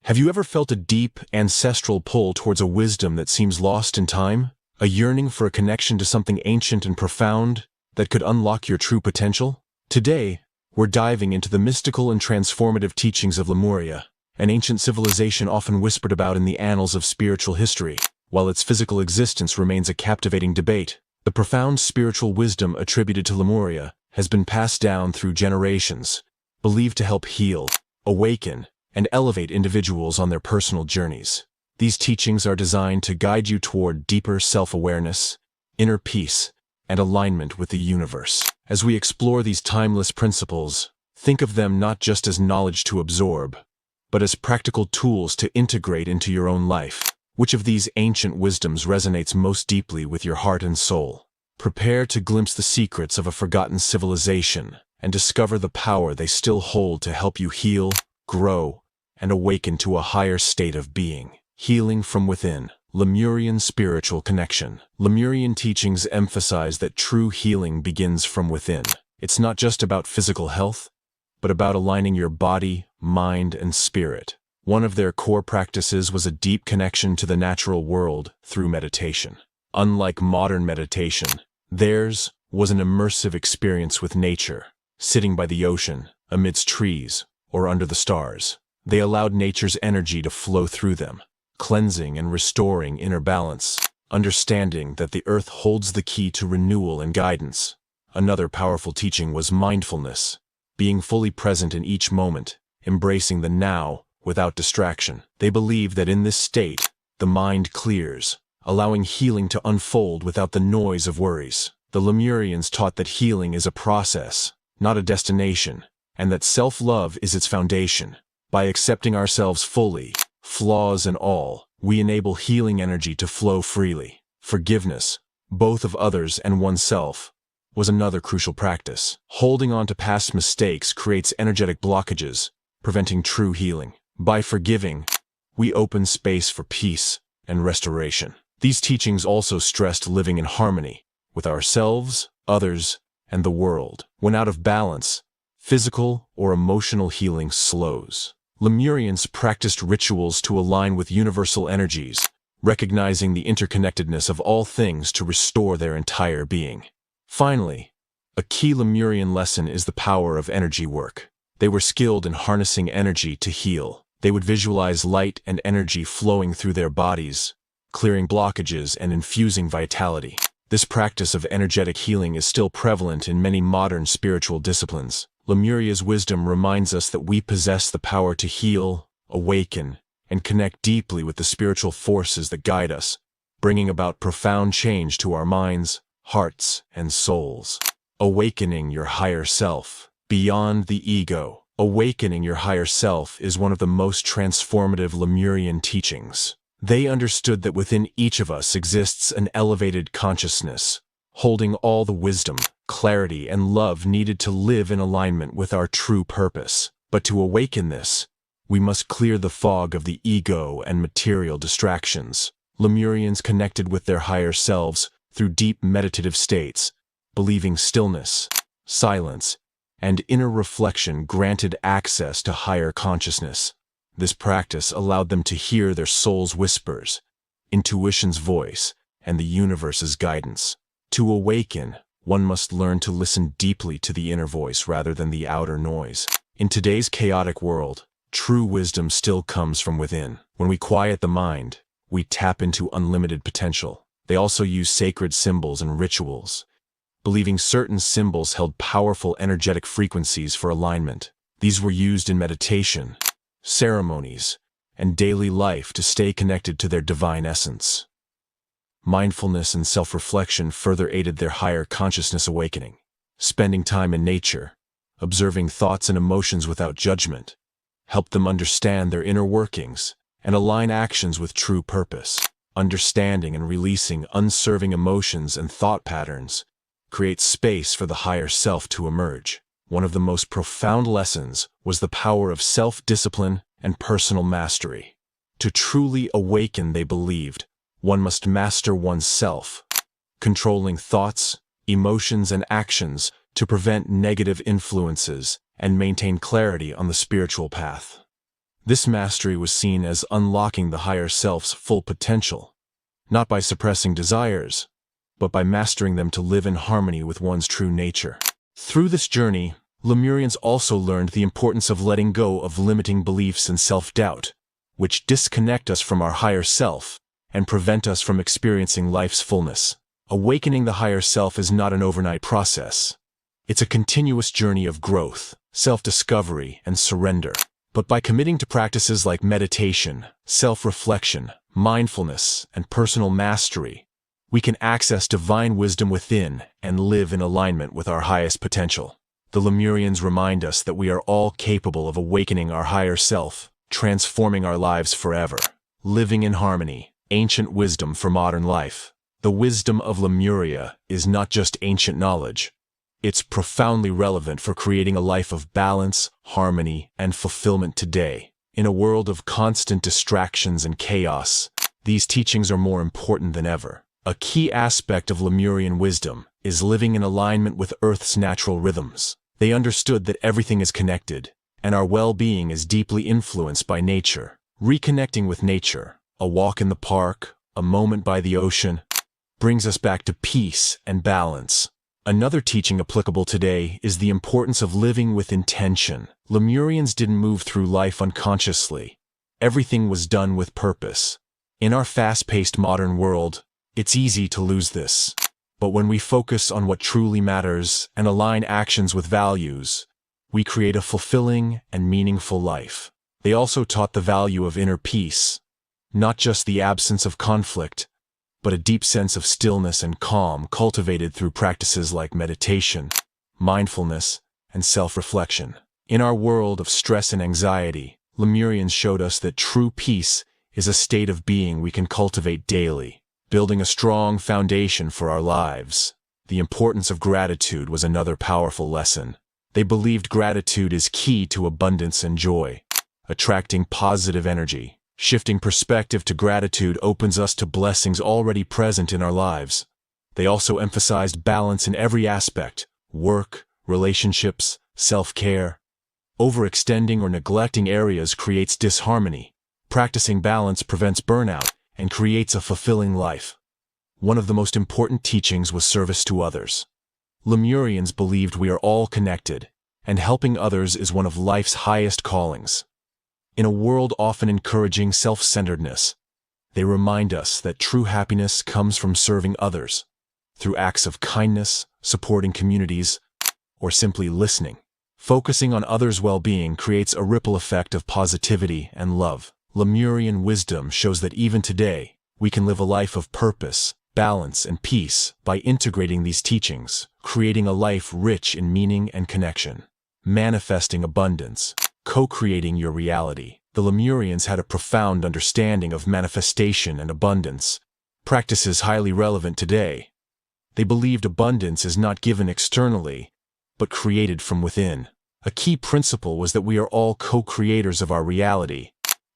Have you ever felt a deep, ancestral pull towards a wisdom that seems lost in time? A yearning for a connection to something ancient and profound that could unlock your true potential? Today, we're diving into the mystical and transformative teachings of Lemuria, an ancient civilization often whispered about in the annals of spiritual history. While its physical existence remains a captivating debate, the profound spiritual wisdom attributed to Lemuria has been passed down through generations, believed to help heal, awaken, and elevate individuals on their personal journeys. These teachings are designed to guide you toward deeper self-awareness, inner peace, and alignment with the universe. As we explore these timeless principles, think of them not just as knowledge to absorb, but as practical tools to integrate into your own life. Which of these ancient wisdoms resonates most deeply with your heart and soul? Prepare to glimpse the secrets of a forgotten civilization and discover the power they still hold to help you heal, grow, and awaken to a higher state of being. Healing from within. Lemurian spiritual connection. Lemurian teachings emphasize that true healing begins from within. It's not just about physical health, but about aligning your body, mind, and spirit. One of their core practices was a deep connection to the natural world through meditation. Unlike modern meditation, theirs was an immersive experience with nature, sitting by the ocean, amidst trees, or under the stars. They allowed nature's energy to flow through them, cleansing and restoring inner balance, understanding that the earth holds the key to renewal and guidance. Another powerful teaching was mindfulness, being fully present in each moment, embracing the now without distraction. They believed that in this state, the mind clears, allowing healing to unfold without the noise of worries. The Lemurians taught that healing is a process, not a destination, and that self-love is its foundation. By accepting ourselves fully, flaws and all, we enable healing energy to flow freely. Forgiveness, both of others and oneself, was another crucial practice. Holding on to past mistakes creates energetic blockages, preventing true healing. By forgiving, we open space for peace and restoration. These teachings also stressed living in harmony with ourselves, others, and the world. When out of balance, physical or emotional healing slows. Lemurians practiced rituals to align with universal energies, recognizing the interconnectedness of all things to restore their entire being. Finally, a key Lemurian lesson is the power of energy work. They were skilled in harnessing energy to heal. They would visualize light and energy flowing through their bodies, clearing blockages and infusing vitality. This practice of energetic healing is still prevalent in many modern spiritual disciplines. Lemuria's wisdom reminds us that we possess the power to heal, awaken, and connect deeply with the spiritual forces that guide us, bringing about profound change to our minds, hearts, and souls. Awakening your higher self. Beyond the ego. Awakening your higher self is one of the most transformative Lemurian teachings. They understood that within each of us exists an elevated consciousness, holding all the wisdom, clarity, and love needed to live in alignment with our true purpose. But to awaken this, we must clear the fog of the ego and material distractions. Lemurians connected with their higher selves through deep meditative states, believing stillness, silence, and inner reflection granted access to higher consciousness. This practice allowed them to hear their soul's whispers, intuition's voice, and the universe's guidance. To awaken, one must learn to listen deeply to the inner voice rather than the outer noise. In today's chaotic world, true wisdom still comes from within. When we quiet the mind, we tap into unlimited potential. They also use sacred symbols and rituals, believing certain symbols held powerful energetic frequencies for alignment. These were used in meditation, ceremonies, and daily life to stay connected to their divine essence. Mindfulness and self-reflection further aided their higher consciousness awakening. Spending time in nature, observing thoughts and emotions without judgment, helped them understand their inner workings and align actions with true purpose. Understanding and releasing unserving emotions and thought patterns creates space for the higher self to emerge. One of the most profound lessons was the power of self-discipline and personal mastery. To truly awaken, they believed, one must master oneself, controlling thoughts, emotions, and actions to prevent negative influences and maintain clarity on the spiritual path. This mastery was seen as unlocking the higher self's full potential, not by suppressing desires, but by mastering them to live in harmony with one's true nature. Through this journey, Lemurians also learned the importance of letting go of limiting beliefs and self-doubt, which disconnect us from our higher self and prevent us from experiencing life's fullness. Awakening the higher self is not an overnight process. It's a continuous journey of growth, self-discovery, and surrender. But by committing to practices like meditation, self-reflection, mindfulness, and personal mastery, we can access divine wisdom within and live in alignment with our highest potential. The Lemurians remind us that we are all capable of awakening our higher self, transforming our lives forever. Living in harmony, ancient wisdom for modern life. The wisdom of Lemuria is not just ancient knowledge. It's profoundly relevant for creating a life of balance, harmony, and fulfillment today. In a world of constant distractions and chaos, these teachings are more important than ever. A key aspect of Lemurian wisdom is living in alignment with Earth's natural rhythms. They understood that everything is connected, and our well-being is deeply influenced by nature. Reconnecting with nature, a walk in the park, a moment by the ocean, brings us back to peace and balance. Another teaching applicable today is the importance of living with intention. Lemurians didn't move through life unconsciously. Everything was done with purpose. In our fast-paced modern world, it's easy to lose this. But when we focus on what truly matters and align actions with values, we create a fulfilling and meaningful life. They also taught the value of inner peace, not just the absence of conflict, but a deep sense of stillness and calm cultivated through practices like meditation, mindfulness, and self-reflection. In our world of stress and anxiety, Lemurians showed us that true peace is a state of being we can cultivate daily, building a strong foundation for our lives. The importance of gratitude was another powerful lesson. They believed gratitude is key to abundance and joy, attracting positive energy. Shifting perspective to gratitude opens us to blessings already present in our lives. They also emphasized balance in every aspect: work, relationships, self-care. Overextending or neglecting areas creates disharmony. Practicing balance prevents burnout and creates a fulfilling life. One of the most important teachings was service to others. Lemurians believed we are all connected, and helping others is one of life's highest callings. In a world often encouraging self-centeredness, they remind us that true happiness comes from serving others, through acts of kindness, supporting communities, or simply listening. Focusing on others' well-being creates a ripple effect of positivity and love. Lemurian wisdom shows that even today, we can live a life of purpose, balance, and peace by integrating these teachings, creating a life rich in meaning and connection. Manifesting abundance. Co-creating your reality. The Lemurians had a profound understanding of manifestation and abundance, practices highly relevant today. They believed abundance is not given externally, but created from within. A key principle was that we are all co-creators of our reality.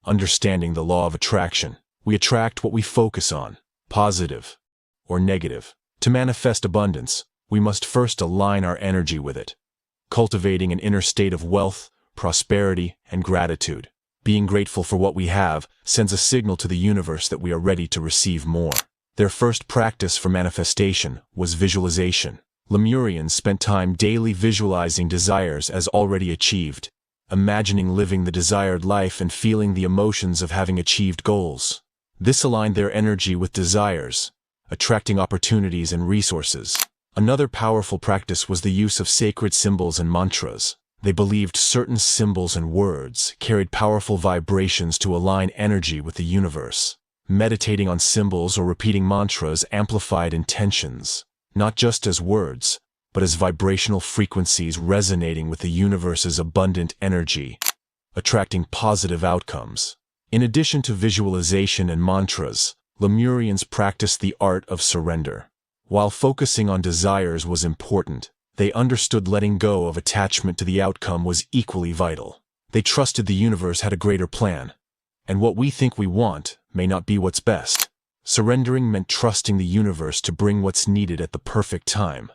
Understanding the law of attraction, we attract what we focus on, positive or negative. To manifest abundance, we must first align our energy with it, cultivating an inner state of wealth, prosperity, and gratitude. Being grateful for what we have sends a signal to the universe that we are ready to receive more. Their first practice for manifestation was visualization. Lemurians spent time daily visualizing desires as already achieved, imagining living the desired life and feeling the emotions of having achieved goals. This aligned their energy with desires, attracting opportunities and resources. Another powerful practice was the use of sacred symbols and mantras. They believed certain symbols and words carried powerful vibrations to align energy with the universe. Meditating on symbols or repeating mantras amplified intentions, not just as words, but as vibrational frequencies resonating with the universe's abundant energy, attracting positive outcomes. In addition to visualization and mantras, Lemurians practiced the art of surrender. While focusing on desires was important, they understood letting go of attachment to the outcome was equally vital. They trusted the universe had a greater plan, and what we think we want may not be what's best. Surrendering meant trusting the universe to bring what's needed at the perfect time,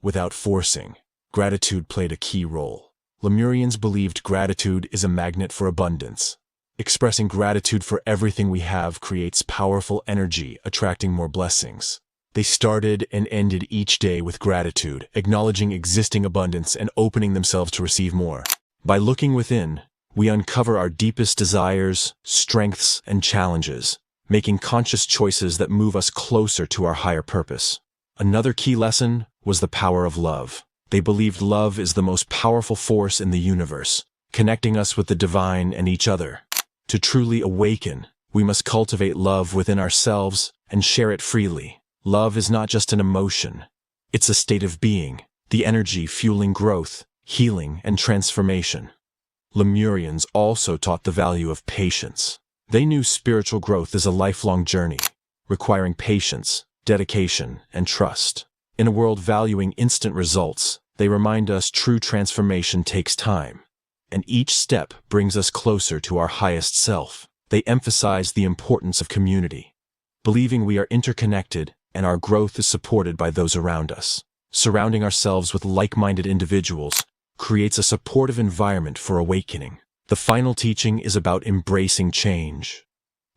without forcing. Gratitude played a key role. Lemurians believed gratitude is a magnet for abundance. Expressing gratitude for everything we have creates powerful energy, attracting more blessings. They started and ended each day with gratitude, acknowledging existing abundance and opening themselves to receive more. By looking within, we uncover our deepest desires, strengths, and challenges, making conscious choices that move us closer to our higher purpose. Another key lesson was the power of love. They believed love is the most powerful force in the universe, connecting us with the divine and each other. To truly awaken, we must cultivate love within ourselves and share it freely. Love is not just an emotion. It's a state of being, the energy fueling growth, healing, and transformation. Lemurians also taught the value of patience. They knew spiritual growth is a lifelong journey, requiring patience, dedication, and trust. In a world valuing instant results, they remind us true transformation takes time, and each step brings us closer to our highest self. They emphasize the importance of community, believing we are interconnected and our growth is supported by those around us. Surrounding ourselves with like-minded individuals creates a supportive environment for awakening. The final teaching is about embracing change.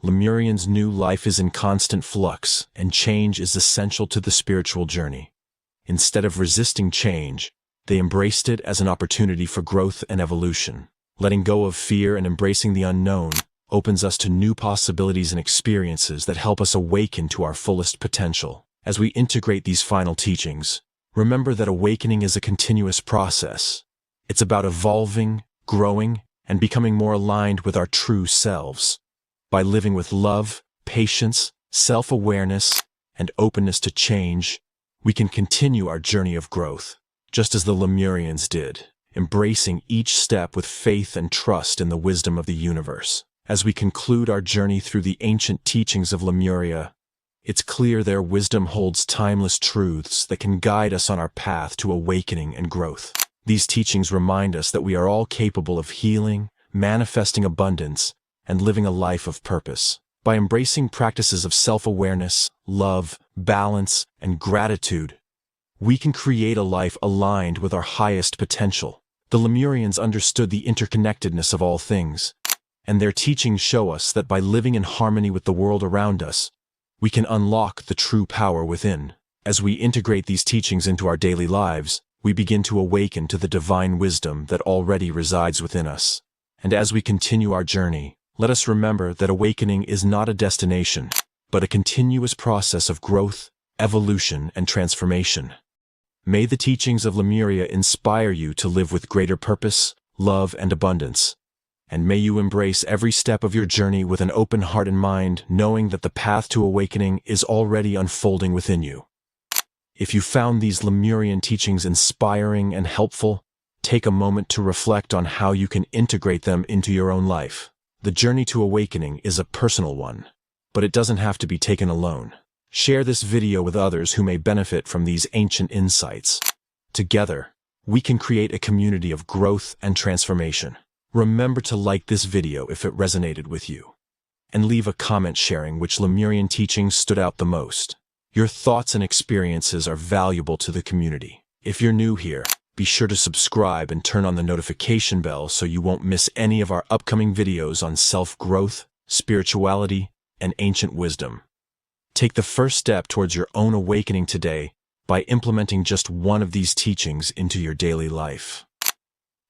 Lemurians knew life is in constant flux, and change is essential to the spiritual journey. Instead of resisting change, they embraced it as an opportunity for growth and evolution. Letting go of fear and embracing the unknown opens us to new possibilities and experiences that help us awaken to our fullest potential. As we integrate these final teachings, remember that awakening is a continuous process. It's about evolving, growing, and becoming more aligned with our true selves. By living with love, patience, self-awareness, and openness to change, we can continue our journey of growth, just as the Lemurians did, embracing each step with faith and trust in the wisdom of the universe. As we conclude our journey through the ancient teachings of Lemuria, it's clear their wisdom holds timeless truths that can guide us on our path to awakening and growth. These teachings remind us that we are all capable of healing, manifesting abundance, and living a life of purpose. By embracing practices of self-awareness, love, balance, and gratitude, we can create a life aligned with our highest potential. The Lemurians understood the interconnectedness of all things, and their teachings show us that by living in harmony with the world around us, we can unlock the true power within. As we integrate these teachings into our daily lives, we begin to awaken to the divine wisdom that already resides within us. And as we continue our journey, let us remember that awakening is not a destination, but a continuous process of growth, evolution, and transformation. May the teachings of Lemuria inspire you to live with greater purpose, love, and abundance. And may you embrace every step of your journey with an open heart and mind, knowing that the path to awakening is already unfolding within you. If you found these Lemurian teachings inspiring and helpful, take a moment to reflect on how you can integrate them into your own life. The journey to awakening is a personal one, but it doesn't have to be taken alone. Share this video with others who may benefit from these ancient insights. Together, we can create a community of growth and transformation. Remember to like this video if it resonated with you, and leave a comment sharing which Lemurian teachings stood out the most. Your thoughts and experiences are valuable to the community. If you're new here, be sure to subscribe and turn on the notification bell so you won't miss any of our upcoming videos on self-growth, spirituality, and ancient wisdom. Take the first step towards your own awakening today by implementing just one of these teachings into your daily life.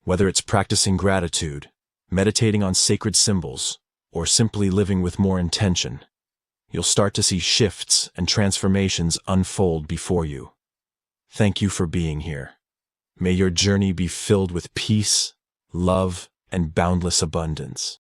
Whether it's practicing gratitude, meditating on sacred symbols, or simply living with more intention, you'll start to see shifts and transformations unfold before you. Thank you for being here. May your journey be filled with peace, love, and boundless abundance.